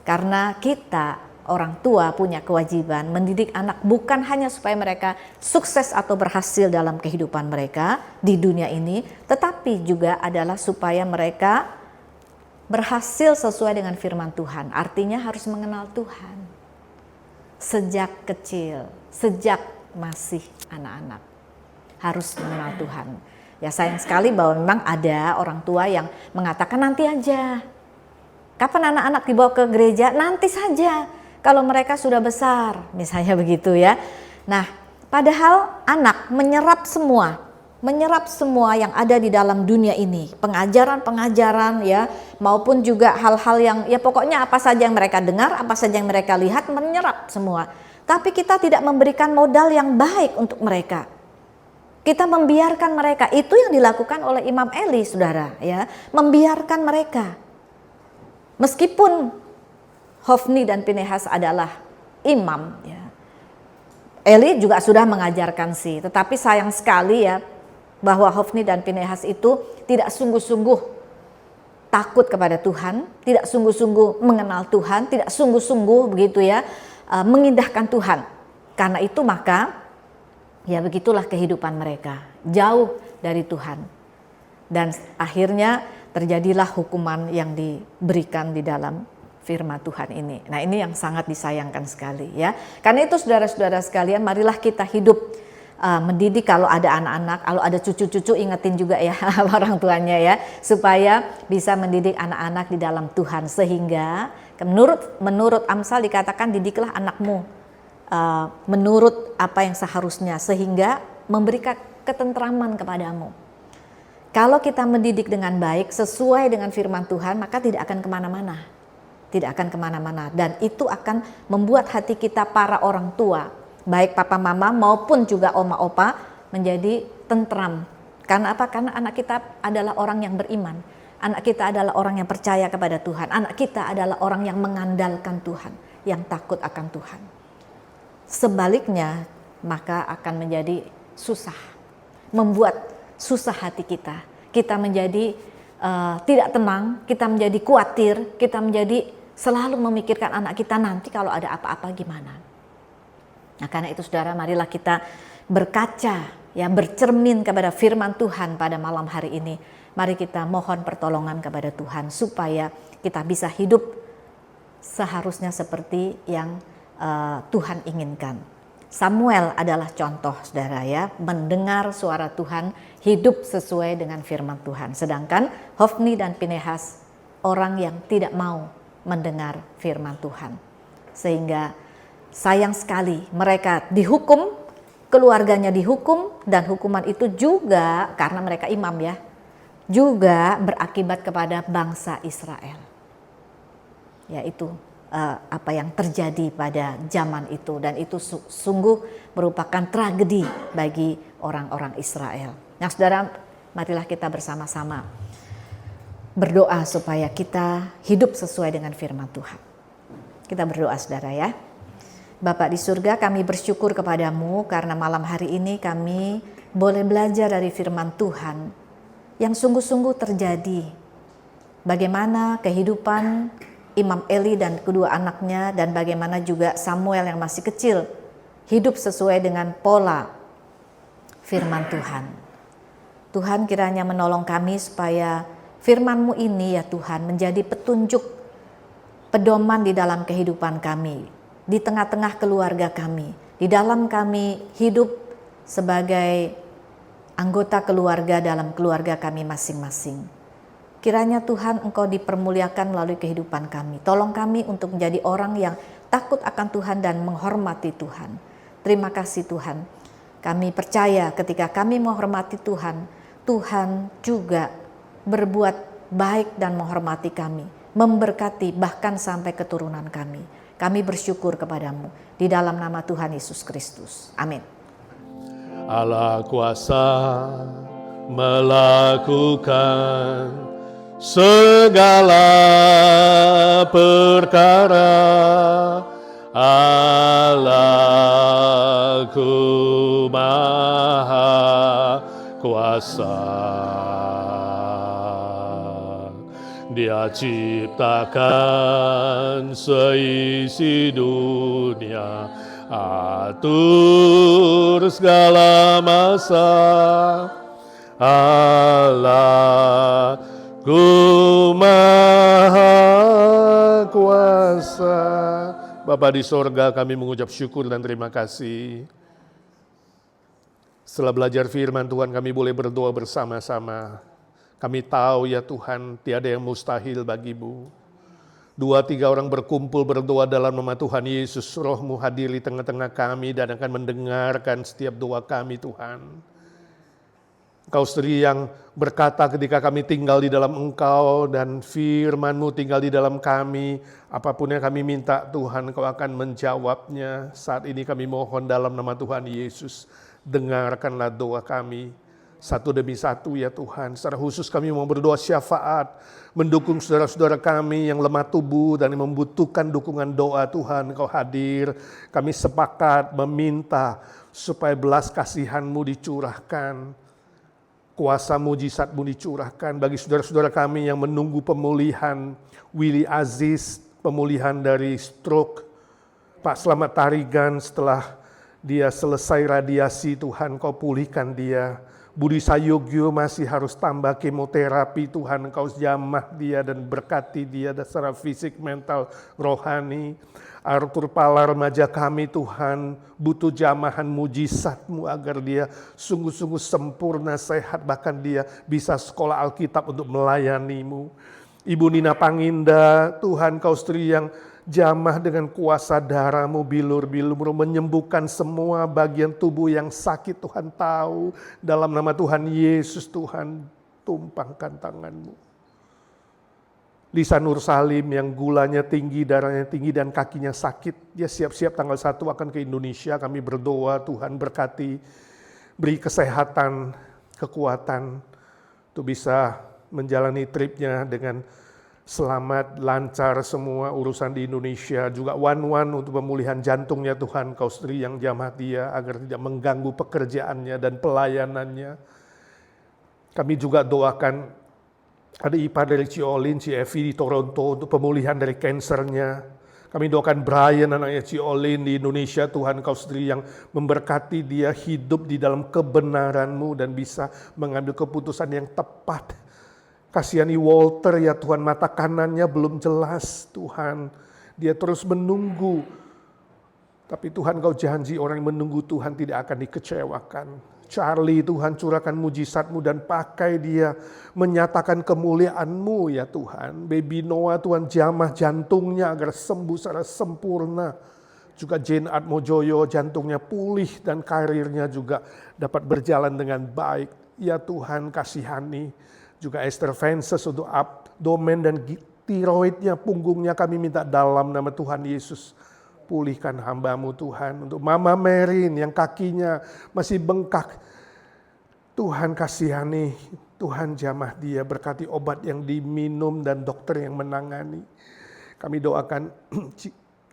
Karena kita orang tua punya kewajiban mendidik anak bukan hanya supaya mereka sukses atau berhasil dalam kehidupan mereka di dunia ini, tetapi juga adalah supaya mereka berhasil sesuai dengan firman Tuhan. Artinya harus mengenal Tuhan sejak kecil, sejak masih anak-anak harus mengenal Tuhan. Ya sayang sekali bahwa memang ada orang tua yang mengatakan nanti aja. Kapan anak-anak dibawa ke gereja? Nanti saja kalau mereka sudah besar, misalnya begitu ya. Nah, padahal anak menyerap semua yang ada di dalam dunia ini, pengajaran-pengajaran ya, maupun juga hal-hal yang ya pokoknya apa saja yang mereka dengar, apa saja yang mereka lihat, menyerap semua. Tapi kita tidak memberikan modal yang baik untuk mereka. Kita membiarkan mereka, itu yang dilakukan oleh Imam Eli saudara ya, membiarkan mereka. Meskipun Hofni dan Pinehas adalah imam ya, Eli juga sudah mengajarkan sih, tetapi sayang sekali ya bahwa Hofni dan Pinehas itu tidak sungguh-sungguh takut kepada Tuhan, tidak sungguh-sungguh mengenal Tuhan, tidak sungguh-sungguh begitu ya mengindahkan Tuhan. Karena itu maka ya begitulah kehidupan mereka, jauh dari Tuhan. Dan akhirnya terjadilah hukuman yang diberikan di dalam firman Tuhan ini. Nah, ini yang sangat disayangkan sekali ya. Karena itu saudara-saudara sekalian, marilah kita hidup mendidik. Kalau ada anak-anak, kalau ada cucu-cucu, ingetin juga ya orang tuanya ya, supaya bisa mendidik anak-anak di dalam Tuhan, sehingga menurut Amsal dikatakan didiklah anakmu menurut apa yang seharusnya, sehingga memberikan ketentraman kepadamu. Kalau kita mendidik dengan baik sesuai dengan firman Tuhan, maka tidak akan kemana-mana, dan itu akan membuat hati kita para orang tua, baik papa mama maupun juga oma opa, menjadi tentram. Karena apa? Karena anak kita adalah orang yang beriman, anak kita adalah orang yang percaya kepada Tuhan, anak kita adalah orang yang mengandalkan Tuhan, yang takut akan Tuhan. Sebaliknya maka akan menjadi susah, membuat susah hati kita. Kita menjadi tidak tenang, kita menjadi khawatir, kita menjadi selalu memikirkan anak kita nanti kalau ada apa-apa gimana. Nah, karena itu saudara, marilah kita berkaca ya, bercermin kepada firman Tuhan pada malam hari ini. Mari kita mohon pertolongan kepada Tuhan supaya kita bisa hidup seharusnya seperti yang Tuhan inginkan. Samuel adalah contoh saudara ya, mendengar suara Tuhan, hidup sesuai dengan firman Tuhan. Sedangkan Hofni dan Pinehas orang yang tidak mau mendengar firman Tuhan. Sehingga sayang sekali mereka dihukum, keluarganya dihukum, dan hukuman itu juga karena mereka imam ya, juga berakibat kepada bangsa Israel. Yaitu apa yang terjadi pada zaman itu, dan itu sungguh merupakan tragedi bagi orang-orang Israel. Nah saudara, marilah kita bersama-sama berdoa supaya kita hidup sesuai dengan firman Tuhan. Kita berdoa saudara ya. Bapa di surga, kami bersyukur kepadamu karena malam hari ini kami boleh belajar dari firman Tuhan yang sungguh-sungguh terjadi. Bagaimana kehidupan Imam Eli dan kedua anaknya, dan bagaimana juga Samuel yang masih kecil hidup sesuai dengan pola firman Tuhan. Tuhan kiranya menolong kami supaya firman-Mu ini ya Tuhan menjadi petunjuk, pedoman di dalam kehidupan kami, di tengah-tengah keluarga kami, di dalam kami hidup sebagai anggota keluarga dalam keluarga kami masing-masing. Kiranya Tuhan Engkau dipermuliakan melalui kehidupan kami. Tolong kami untuk menjadi orang yang takut akan Tuhan dan menghormati Tuhan. Terima kasih Tuhan. Kami percaya ketika kami menghormati Tuhan, Tuhan juga berbuat baik dan menghormati kami, memberkati bahkan sampai keturunan kami. Kami bersyukur kepadamu di dalam nama Tuhan Yesus Kristus. Amin. Allah kuasa melakukan segala perkara. Allahku Maha Kuasa, Dia ciptakan seisi dunia, atur segala masa. Allahku Maha Kuasa. Bapa di sorga, kami mengucap syukur dan terima kasih. Setelah belajar firman Tuhan, kami boleh berdoa bersama-sama. Kami tahu ya Tuhan, tiada yang mustahil bagimu. 2-3 orang berkumpul berdoa dalam nama Tuhan Yesus, Roh-Mu hadir di tengah-tengah kami dan akan mendengarkan setiap doa kami Tuhan. Engkau sendiri yang berkata ketika kami tinggal di dalam Engkau dan firman-Mu tinggal di dalam kami, apapun yang kami minta Tuhan, Engkau akan menjawabnya. Saat ini kami mohon dalam nama Tuhan Yesus, dengarkanlah doa kami satu demi satu ya Tuhan. Secara khusus kami mau berdoa syafaat, mendukung saudara-saudara kami yang lemah tubuh dan yang membutuhkan dukungan doa Tuhan. Engkau hadir, kami sepakat meminta supaya belas kasihan-Mu dicurahkan, kuasa mujizat-Mu dicurahkan bagi saudara-saudara kami yang menunggu pemulihan. Willy Aziz, pemulihan dari stroke. Pak Slamet Tarigan, setelah dia selesai radiasi, Tuhan Kau pulihkan dia. Budi Sayogyo masih harus tambah kemoterapi, Tuhan Kau jamah dia dan berkati dia secara fisik, mental, rohani. Arthur Pala remaja kami Tuhan, butuh jamahan mujizat-Mu agar dia sungguh-sungguh sempurna, sehat, bahkan dia bisa sekolah Alkitab untuk melayani-Mu. Ibu Nina Panginda, Tuhan Kau sendiri yang jamah dengan kuasa darah-Mu, bilur-bilur, menyembuhkan semua bagian tubuh yang sakit. Tuhan tahu, dalam nama Tuhan Yesus Tuhan, tumpangkan tangan-Mu. Lisa Nur Salim yang gulanya tinggi, darahnya tinggi dan kakinya sakit. Dia siap-siap tanggal 1 akan ke Indonesia. Kami berdoa Tuhan berkati, beri kesehatan, kekuatan untuk bisa menjalani tripnya dengan selamat, lancar semua urusan di Indonesia. Juga Wan untuk pemulihan jantungnya Tuhan Kau sendiri yang jamah dia agar tidak mengganggu pekerjaannya dan pelayanannya. Kami juga doakan ada ipar dari Ciolin, Evi di Toronto untuk pemulihan dari kansernya. Kami doakan Brian anaknya Ciolin di Indonesia, Tuhan Kau sendiri yang memberkati dia hidup di dalam kebenaran-Mu dan bisa mengambil keputusan yang tepat. Kasihani Walter ya Tuhan, mata kanannya belum jelas Tuhan. Dia terus menunggu. Tapi Tuhan Kau janji orang yang menunggu Tuhan tidak akan dikecewakan. Charlie Tuhan curahkan mujizat-Mu dan pakai dia menyatakan kemuliaan-Mu ya Tuhan. Baby Noah Tuhan jamah jantungnya agar sembuh secara sempurna. Juga Jane Atmojoyo jantungnya pulih dan karirnya juga dapat berjalan dengan baik. Ya Tuhan kasihani. Juga Esther Vences untuk abdomen dan tiroidnya, punggungnya kami minta dalam nama Tuhan Yesus. Pulihkan hamba-Mu Tuhan. Untuk Mama Merin yang kakinya masih bengkak. Tuhan kasihani, Tuhan jamah dia, berkati obat yang diminum dan dokter yang menangani. Kami doakan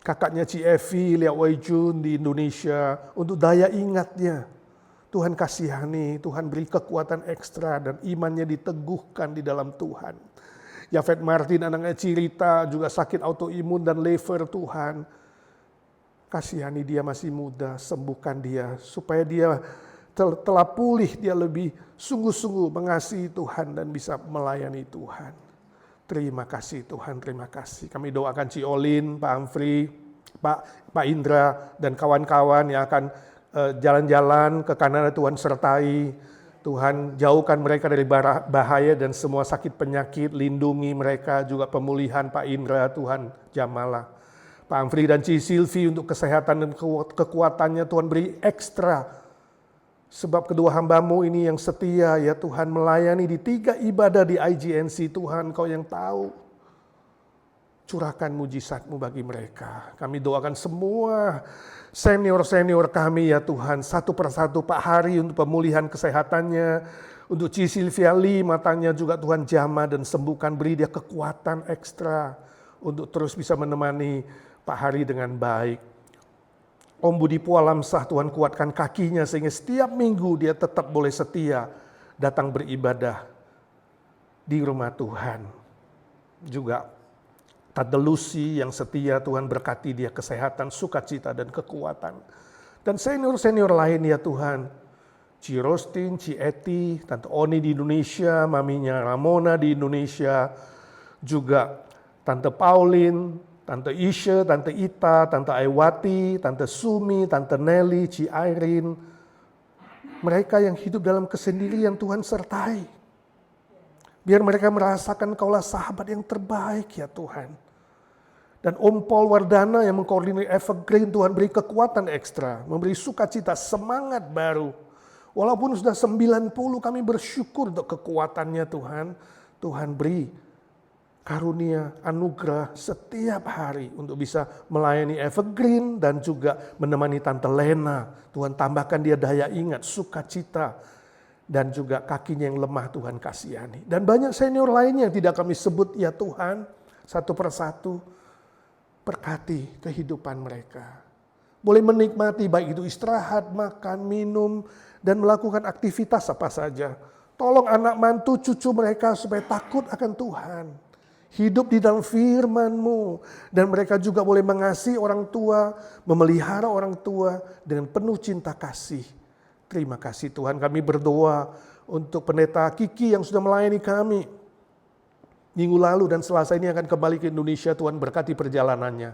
kakaknya Evi, Lia Wei Jun di Indonesia untuk daya ingatnya. Tuhan kasihani, Tuhan beri kekuatan ekstra dan imannya diteguhkan di dalam Tuhan. Yafet Martin anaknya Cirita juga sakit autoimun dan liver Tuhan. Kasihani dia masih muda, sembuhkan dia supaya dia telah pulih, dia lebih sungguh-sungguh mengasihi Tuhan dan bisa melayani Tuhan. Terima kasih Tuhan, terima kasih. Kami doakan Ciolin, Pak Amfri, Pak Indra dan kawan-kawan yang akan jalan-jalan ke Kanada. Tuhan sertai, Tuhan jauhkan mereka dari bahaya dan semua sakit penyakit, lindungi mereka, juga pemulihan Pak Indra, Tuhan jamalah. Pak Amfri dan Ci Silvi untuk kesehatan dan kekuatannya Tuhan beri ekstra. Sebab kedua hamba-Mu ini yang setia ya Tuhan melayani di 3 ibadah di IGNC Tuhan Kau yang tahu. Curahkan mujizat-Mu bagi mereka. Kami doakan semua senior-senior kami ya Tuhan. Satu persatu Pak Hari untuk pemulihan kesehatannya. Untuk Ci Sylvia Lee, matanya juga Tuhan jamah dan sembuhkan, beri dia kekuatan ekstra untuk terus bisa menemani Pak Hari dengan baik. Om Budi Pualamsah, Tuhan kuatkan kakinya sehingga setiap minggu dia tetap boleh setia datang beribadah di rumah Tuhan. Juga Tante Lucy yang setia, Tuhan berkati dia kesehatan, sukacita dan kekuatan. Dan senior-senior lain ya Tuhan, Ci Rostin, Ci Eti, Tante Oni di Indonesia, Maminya Ramona di Indonesia, juga Tante Pauline, Tante Isha, Tante Ita, Tante Aiwati, Tante Sumi, Tante Nelly, Ci Irene. Mereka yang hidup dalam kesendirian Tuhan sertai. Biar mereka merasakan Kaulah sahabat yang terbaik ya Tuhan. Dan Om Paul Wardana yang mengkoordinir Evergreen, Tuhan beri kekuatan ekstra, memberi sukacita, semangat baru. Walaupun sudah 90, kami bersyukur untuk kekuatannya Tuhan. Tuhan beri karunia, anugerah setiap hari untuk bisa melayani Evergreen dan juga menemani Tante Lena. Tuhan tambahkan dia daya ingat, sukacita, dan juga kakinya yang lemah Tuhan kasihani. Dan banyak senior lainnya yang tidak kami sebut ya Tuhan, satu persatu. Berkati kehidupan mereka. Boleh menikmati baik itu istirahat, makan, minum, dan melakukan aktivitas apa saja. Tolong anak mantu cucu mereka supaya takut akan Tuhan. Hidup di dalam firman-Mu. Dan mereka juga boleh mengasihi orang tua, memelihara orang tua dengan penuh cinta kasih. Terima kasih Tuhan, kami berdoa untuk Pendeta Kiki yang sudah melayani kami minggu lalu dan Selasa ini akan kembali ke Indonesia. Tuhan berkati perjalanannya.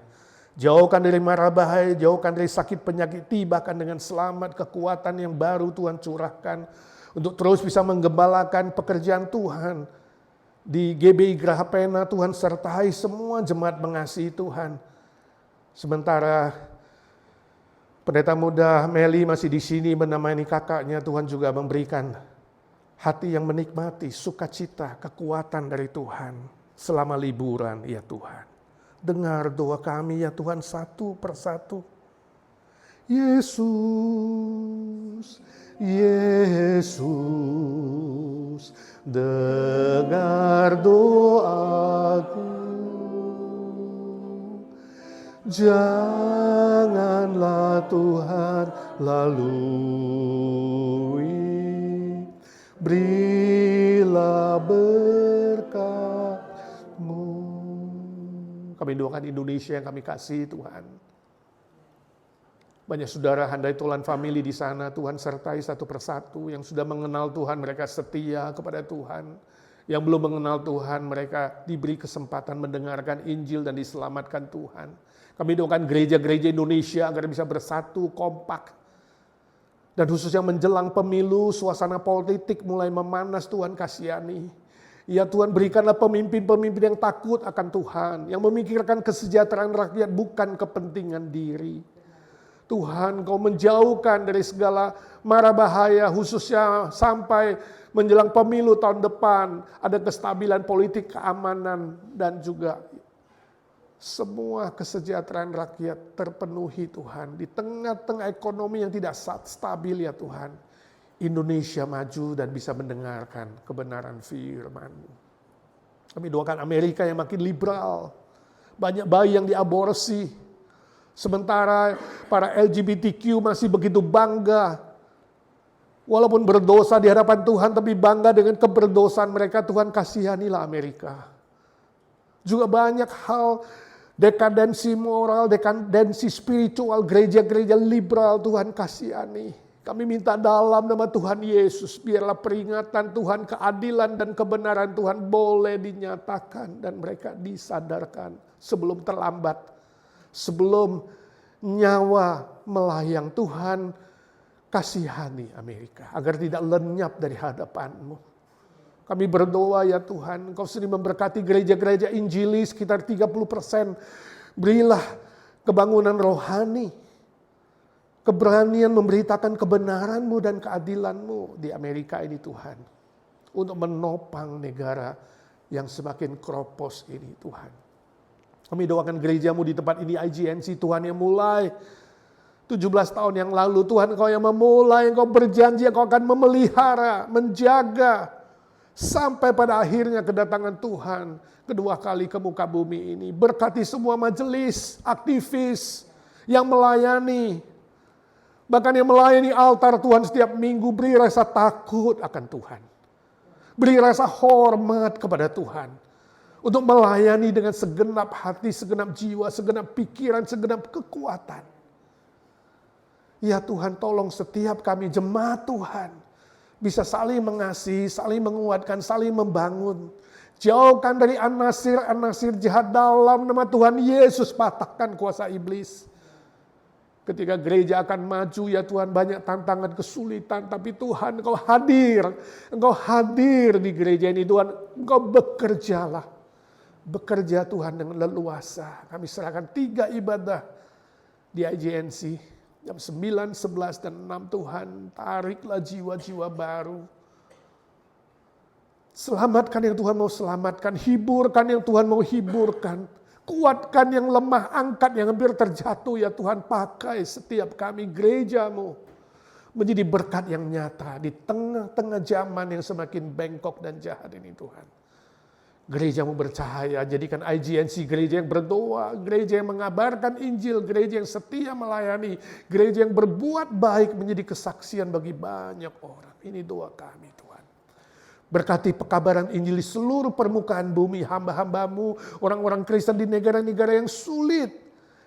Jauhkan dari mara bahaya, jauhkan dari sakit penyakit, tibakan dengan selamat, kekuatan yang baru Tuhan curahkan. Untuk terus bisa menggembalakan pekerjaan Tuhan. Di GBI Geraha Pena Tuhan sertai semua jemaat mengasihi Tuhan. Sementara Pendeta muda Meli masih di sini menemani kakaknya, Tuhan juga memberikan hati yang menikmati, sukacita, kekuatan dari Tuhan selama liburan ya Tuhan. Dengar doa kami ya Tuhan satu persatu. Yesus, Yesus, dengar doaku. Janganlah Tuhan lalui, berilah berkat-Mu. Kami doakan Indonesia yang kami kasih Tuhan. Banyak saudara handai tolan family di sana, Tuhan sertai satu persatu. Yang sudah mengenal Tuhan, mereka setia kepada Tuhan. Yang belum mengenal Tuhan, mereka diberi kesempatan mendengarkan Injil dan diselamatkan Tuhan. Kami doakan gereja-gereja Indonesia agar bisa bersatu, kompak. Dan khususnya menjelang pemilu, suasana politik mulai memanas, Tuhan kasihani. Ya Tuhan, berikanlah pemimpin-pemimpin yang takut akan Tuhan, yang memikirkan kesejahteraan rakyat bukan kepentingan diri. Tuhan, Kau menjauhkan dari segala mara bahaya, khususnya sampai menjelang pemilu tahun depan, ada kestabilan politik, keamanan, dan juga semua kesejahteraan rakyat terpenuhi Tuhan. Di tengah-tengah ekonomi yang tidak stabil ya Tuhan, Indonesia maju dan bisa mendengarkan kebenaran firman-Mu. Kami doakan Amerika yang makin liberal, banyak bayi yang diaborsi, sementara para LGBTQ masih begitu bangga. Walaupun berdosa di hadapan Tuhan, tapi bangga dengan keberdosaan mereka. Tuhan kasihanilah Amerika. Juga banyak hal dekadensi moral, dekadensi spiritual, gereja-gereja liberal, Tuhan kasihani. Kami minta dalam nama Tuhan Yesus, biarlah peringatan Tuhan, keadilan dan kebenaran Tuhan boleh dinyatakan dan mereka disadarkan sebelum terlambat, sebelum nyawa melayang. Tuhan kasihani Amerika agar tidak lenyap dari hadapan-Mu. Kami berdoa ya Tuhan, Engkau sendiri memberkati gereja-gereja Injili sekitar 30%. Berilah kebangunan rohani, keberanian memberitakan kebenaran-Mu dan keadilan-Mu di Amerika ini Tuhan. Untuk menopang negara yang semakin kropos ini Tuhan. Kami doakan gereja-Mu di tempat ini IGNC Tuhan yang mulai 17 tahun yang lalu Tuhan Engkau yang memulai, Engkau berjanji Engkau akan memelihara, menjaga. Sampai pada akhirnya kedatangan Tuhan kedua kali ke muka bumi ini. Berkati semua majelis, aktivis yang melayani. Bahkan yang melayani altar Tuhan setiap minggu, beri rasa takut akan Tuhan. Beri rasa hormat kepada Tuhan. Untuk melayani dengan segenap hati, segenap jiwa, segenap pikiran, segenap kekuatan. Ya Tuhan, tolong setiap kami jemaat Tuhan bisa saling mengasihi, saling menguatkan, saling membangun. Jauhkan dari an-nasir jahat dalam nama Tuhan Yesus, patahkan kuasa iblis. Ketika gereja akan maju ya Tuhan, banyak tantangan, kesulitan, tapi Tuhan Engkau hadir di gereja ini Tuhan, Engkau bekerjalah. Bekerja Tuhan dengan leluasa. Kami serahkan 3 ibadah di IJNC. Jam 9, 11, dan 6 Tuhan, tariklah jiwa-jiwa baru. Selamatkan yang Tuhan mau selamatkan, hiburkan yang Tuhan mau hiburkan. Kuatkan yang lemah, angkat yang hampir terjatuh ya Tuhan, pakai setiap kami gereja-Mu. Menjadi berkat yang nyata di tengah-tengah zaman yang semakin bengkok dan jahat ini Tuhan. Gereja-Mu bercahaya, jadikan IJNC gereja yang berdoa, gereja yang mengabarkan Injil, gereja yang setia melayani, gereja yang berbuat baik menjadi kesaksian bagi banyak orang. Ini doa kami Tuhan. Berkati pekabaran Injil di seluruh permukaan bumi, hamba-hamba-Mu, orang-orang Kristen di negara-negara yang sulit,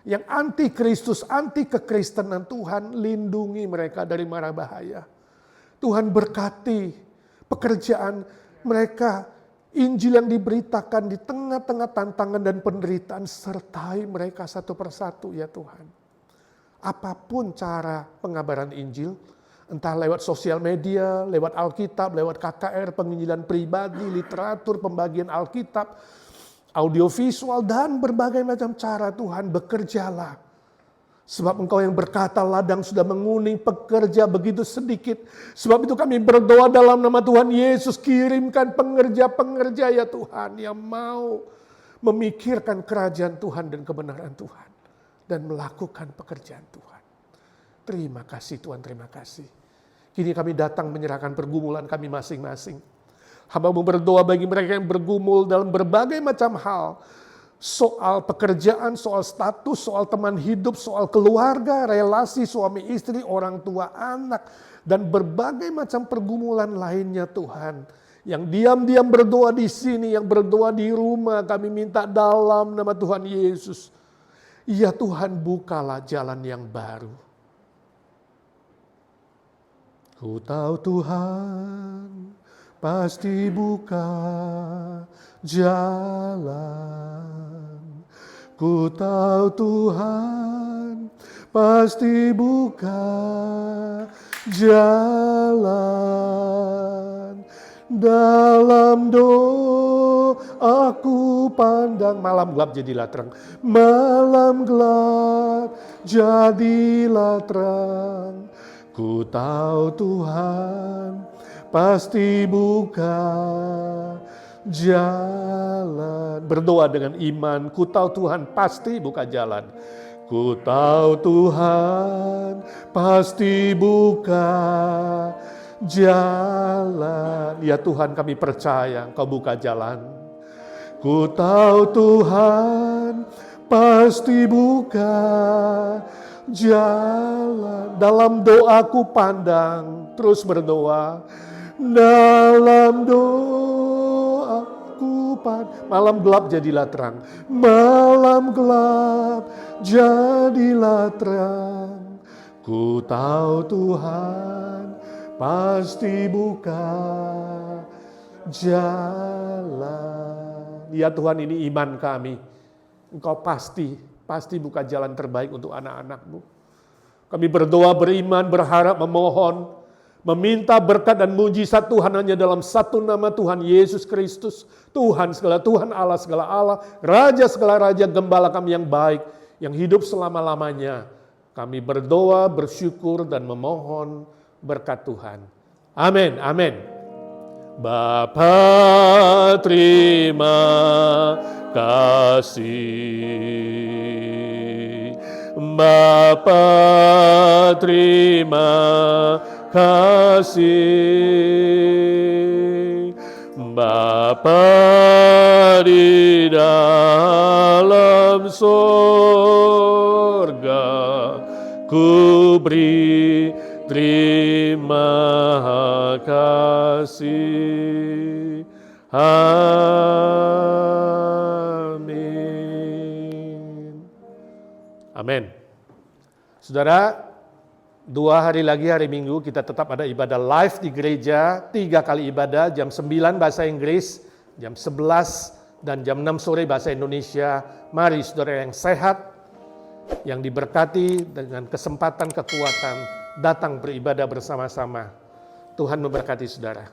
yang anti Kristus, anti kekristenan. Tuhan lindungi mereka dari mara bahaya. Tuhan berkati pekerjaan mereka, Injil yang diberitakan di tengah-tengah tantangan dan penderitaan, sertai mereka satu persatu ya Tuhan. Apapun cara pengabaran Injil, entah lewat sosial media, lewat Alkitab, lewat KKR, penginjilan pribadi, literatur, pembagian Alkitab, audiovisual, dan berbagai macam cara Tuhan, bekerjalah. Sebab Engkau yang berkata ladang sudah menguning, pekerja begitu sedikit. Sebab itu kami berdoa dalam nama Tuhan Yesus, kirimkan pengerja-pengerja ya Tuhan yang mau memikirkan kerajaan Tuhan dan kebenaran Tuhan. Dan melakukan pekerjaan Tuhan. Terima kasih Tuhan, terima kasih. Kini kami datang menyerahkan pergumulan kami masing-masing. Hamba-Mu berdoa bagi mereka yang bergumul dalam berbagai macam hal. Soal pekerjaan, soal status, soal teman hidup, soal keluarga, relasi suami istri, orang tua, anak, dan berbagai macam pergumulan lainnya Tuhan. Yang diam-diam berdoa di sini, yang berdoa di rumah, kami minta dalam nama Tuhan Yesus. Ya Tuhan, bukalah jalan yang baru. Ku tahu Tuhan pasti buka jalan. Ku tahu Tuhan pasti buka jalan. Dalam doa aku pandang, malam gelap jadilah terang. Malam gelap jadilah terang. Ku tahu Tuhan pasti buka jalan. Berdoa dengan iman. Ku tahu Tuhan pasti buka jalan. Ku tahu Tuhan pasti buka jalan. Ya Tuhan, kami percaya Engkau buka jalan. Ku tahu Tuhan pasti buka jalan. Dalam doaku pandang, terus berdoa. Dalam doaku pandang, malam gelap jadilah terang. Malam gelap jadilah terang. Ku tahu Tuhan pasti buka jalan. Ya Tuhan, ini iman kami. Engkau pasti buka jalan terbaik untuk anak-anak-Mu. Kami berdoa, beriman, berharap, memohon, meminta berkat dan mujizat Tuhan hanya dalam satu nama Tuhan Yesus Kristus. Tuhan segala Tuhan, Allah segala Allah, Raja segala Raja, Gembala kami yang baik, yang hidup selama-lamanya. Kami berdoa, bersyukur, dan memohon berkat Tuhan. Amin, amin. Bapa, terima kasih. Bapa terima kasih, Bapa di dalam sorga, ku beri terima kasih. Amin. Amin. Saudara, 2 hari lagi hari Minggu kita tetap ada ibadah live di gereja, 3 kali ibadah, jam 9 bahasa Inggris, jam 11 dan jam 6 sore bahasa Indonesia. Mari saudara yang sehat, yang diberkati dengan kesempatan kekuatan, datang beribadah bersama-sama. Tuhan memberkati saudara.